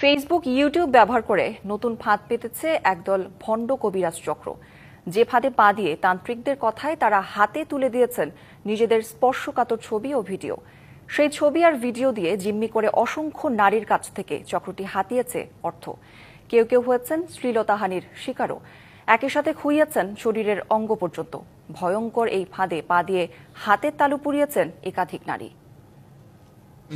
Facebook, YouTube ব্যবহার করে নতুন ফাঁদ পেতেছে একদল ভণ্ড কবিরাজ চক্র। যে ফাঁদে পা দিয়ে তান্ত্রিকদের কথায় তারা হাতে তুলে দিয়েছেন নিজেদের স্পর্শকাতর ছবি ও ভিডিও। সেই ছবি আর ভিডিও দিয়ে জিম্মি করে অসংখ্য নারীর কাছ থেকে চক্রটি হাতিয়েছে অর্থ। কেউ কেউ হয়েছেন শ্লীলতাহানির শিকারও। একই সাথে খুইয়েছেন শরীরের অঙ্গ পর্যন্ত। ভয়ঙ্কর এই ফাঁদে পা দিয়ে হাতের তালু পুড়িয়েছেন একাধিক নারী।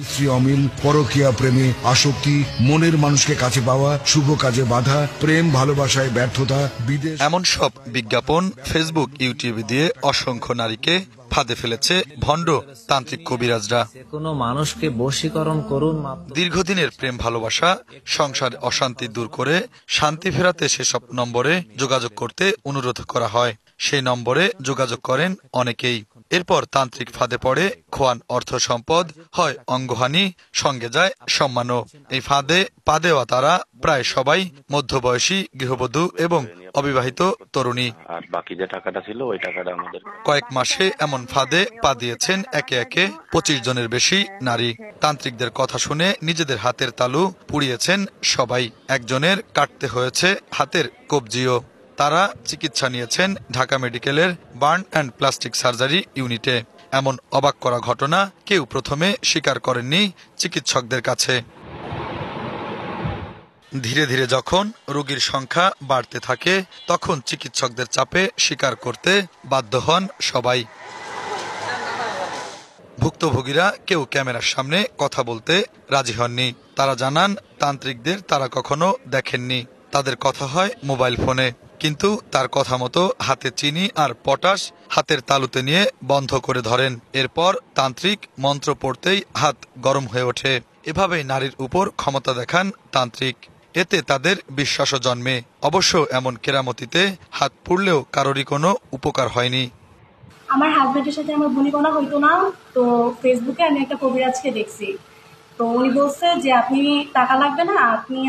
স্ত্রী অমিল, পরকীয়া প্রেমে আসক্তি, মনের মানুষকে কাছে পাওয়া, শুভ কাজে বাধা, প্রেম ভালোবাসায় ব্যর্থতা, বিদেশ, এমন সব বিজ্ঞাপন ফেসবুক, ইউটিউবে দিয়ে অসংখ্য নারীকে ফাঁদে ফেলেছে ভণ্ড তান্ত্রিক কবিরাজরা। কোনো মানুষকে বশীকরণ করুন। দীর্ঘদিনের প্রেম ভালোবাসা, সংসার অশান্তি দূর করে শান্তি ফেরাতে সেসব নম্বরে যোগাযোগ করতে অনুরোধ করা হয়। সেই নম্বরে যোগাযোগ করেন অনেকেই। এরপর তান্ত্রিক ফাঁদে পড়ে খোয়ান অর্থ সম্পদ, হয় অঙ্গহানি, সঙ্গে যায় সম্মানও। এই ফাঁদে পা দেওয়া তারা প্রায় সবাই মধ্যবয়সী গৃহবধূ এবং অবিবাহিত তরুণী। আর বাকি যে টাকাটা ছিল ওই টাকাটা আমাদের। কয়েক মাসে এমন ফাঁদে পা দিয়েছেন একে একে 25 জনের বেশি নারী। তান্ত্রিকদের কথা শুনে নিজেদের হাতের তালু পুড়িয়েছেন সবাই। একজনের কাটতে হয়েছে হাতের কবজিও। তারা চিকিৎসা নিয়েছেন ঢাকা মেডিকেলের বার্ন অ্যান্ড প্লাস্টিক সার্জারি ইউনিটে। এমন অবাক করা ঘটনা কেউ প্রথমে স্বীকার করেননি চিকিৎসকদের কাছে। ধীরে ধীরে যখন রোগীর সংখ্যা বাড়তে থাকে তখন চিকিৎসকদের চাপে স্বীকার করতে বাধ্য হন সবাই। ভুক্তভোগীরা কেউ ক্যামেরার সামনে কথা বলতে রাজি হননি। তারা জানান তান্ত্রিকদের তারা কখনো দেখেননি। তাদের কথা হয় মোবাইল ফোনে, কিন্তু তার কথা মতো হাতে চিনি আর পটাশ হাতের তালুতে নিয়ে বন্ধ করে ধরেন। এরপর তান্ত্রিক মন্ত্র পড়তেই হাত গরম হয়ে ওঠে। এভাবেই নারীর উপর ক্ষমতা দেখান তান্ত্রিক। এতে তাদের বিশ্বাসও জন্মে। অবশ্য এমন কেরামতিতে হাত পুড়লেও কারোরই কোনো উপকার হয়নি। আমার হাজবেন্ডের সাথে আমার বনিবনা হইতো না, তো ফেসবুকে আমি একটা কবিরাজকে দেখছি। তো উনি বলছে যে আপনি টাকা লাগবে না,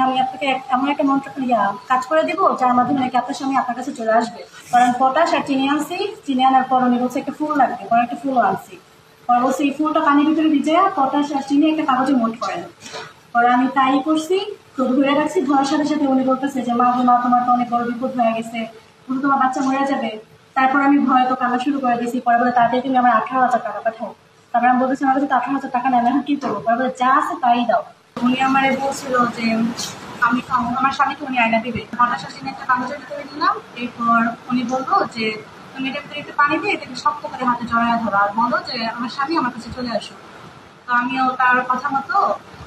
আমি আপনাকে এমন একটা মন্ত্র কাজ করে দিব যার মাধ্যমে নাকি আপনার স্বামী আপনার কাছে চলে আসবে। কারণ পটাশ আর চিনি আনছি, চিনি আনার পর উনি বলছে একটা ফুল লাগবে, পরে একটা ফুলও আনছি। পরে বলছে এই ফুলটা পানির ভিতরে ভিজে পটাশ আর চিনি একটা কাগজে মোট করেন। পরে আমি তাই করছি, তো ধরে রাখছি। ধরার সাথে সাথে উনি বলতেছে যে মা তোমার তো অনেক বড় বিপদ হয়ে গেছে, তুমি তোমার বাচ্চা মরে যাবে। তারপর আমি ভয় তো কান্না শুরু করে দিয়েছি। পরে বলে তাড়াতাড়ি তুমি আমার 18,000 টাকা পাঠাও। তারপরে আমি বলতেছি আমার কাছে 18,000 টাকা নেই, আমি এখন কি করবো? পরে বলে যা আছে তাই দাও। উনি আমারে বলছিল যে আমার স্বামীকে উনি আয়না দিবে। পটাশ চিনি একটা কাগজের ভিতরে দিলাম। এরপর উনি বললো যে তুমি এটার ভিতরে একটু পানি দিয়ে এটাকে শক্ত করে হাতে জড়ায় ধরো আর বলো যে আমার স্বামী আমার কাছে চলে আসো। তো আমিও তার কথা মতো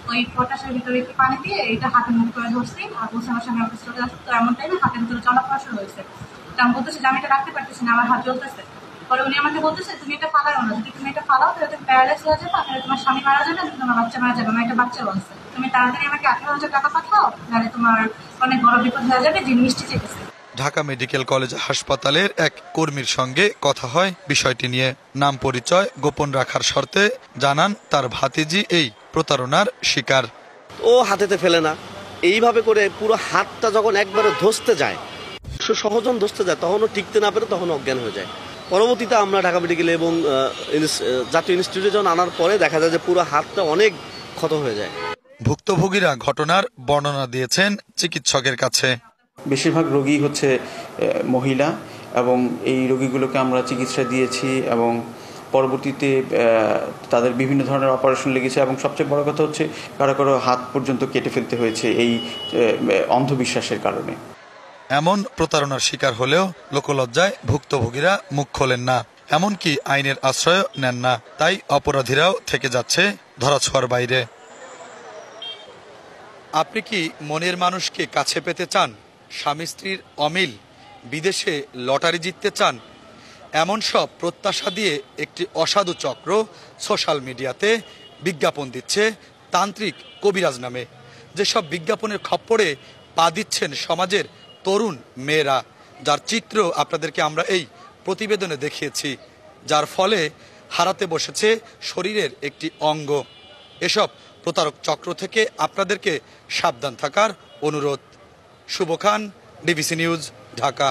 ওই পটাশের ভিতরে একটু পানি দিয়ে এটা হাতে মুখ করে ধরছি আর বলছি আমার স্বামী আমার কাছে চলে আসো। তো এমন টাইমে হাতের ভিতরে জলাপড়া শুরু হয়েছে। আমি বলতেছি যে আমি এটা রাখতে পারতেছি না, আমার হাত জ্বলতেছে। পরে উনি আমাকে বলতেছে তুমি এটা ফালাও না, যদি তুমি এটা ফালাও তাহলে তুমি প্যারালাইজ হয়ে যাবে, তাহলে তোমার স্বামী মারা যাবে, তোমার বাচ্চা মারা যাবে। আমার একটা বাচ্চা বলছে তুমি তাড়াতাড়ি আমাকে 18,000 টাকা পাঠাও, নাহলে তোমার অনেক বড় বিপদ হয়ে যাবে। যিনি মিষ্টি চেয়েছে। ঢাকা মেডিকেল কলেজ হাসপাতালের এক কর্মীর সঙ্গে কথা হয় বিষয়টি নিয়ে। নাম পরিচয় গোপন রাখার শর্তে জানান তার ভাতিজি এই প্রতারণার শিকার। ও হাতেতে ফেলে না, এইভাবে করে পুরো হাতটা যখন একবারে ধসতে যায়, সহজন ধসতে যায়, তখনও টিকতে না পেরে তখন অজ্ঞান হয়ে যায়। পরবর্তীতে আমরা ঢাকা মেডিকেলে এবং জাতীয় ইনস্টিটিউটে যখন আনার পরে দেখা যায় যে পুরো হাতটা অনেক ক্ষত হয়ে যায়। ভুক্তভোগীরা ঘটনার বর্ণনা দিয়েছেন চিকিৎসকের কাছে। বেশিরভাগ রোগী হচ্ছে মহিলা এবং এই রোগীগুলোকে আমরা চিকিৎসা দিয়েছি এবং পরবর্তীতে তাদের বিভিন্ন ধরনের অপারেশন লেগেছে এবং সবচেয়ে বড় কথা হচ্ছে কারো কারো হাত পর্যন্ত কেটে ফেলতে হয়েছে এই অন্ধবিশ্বাসের কারণে। এমন প্রতারণার শিকার হলেও লোকলজ্জায় ভুক্তভোগীরা মুখ খোলেন না, এমনকি আইনের আশ্রয় নেন না। তাই অপরাধীরাও থেকে যাচ্ছে ধরাছোঁয়ার বাইরে। আপনি কি মনের মানুষকে কাছে পেতে চান? স্বামী স্ত্রীর অমিল, বিদেশে লটারি জিততে চান? এমন সব প্রত্যাশা দিয়ে একটি অসাধু চক্র সোশ্যাল মিডিয়াতে বিজ্ঞাপন দিচ্ছে তান্ত্রিক কবিরাজ নামে। যেসব বিজ্ঞাপনের খপ্পরে পা দিচ্ছেন সমাজের তরুণ মেয়েরা, যার চিত্র আপনাদেরকে আমরা এই প্রতিবেদনে দেখিয়েছি, যার ফলে হারাতে বসেছে শরীরের একটি অঙ্গ। এসব প্রতারক চক্র থেকে আপনাদেরকে সাবধান থাকার অনুরোধ। শুভ খান, ডিবিসি নিউজ, ঢাকা।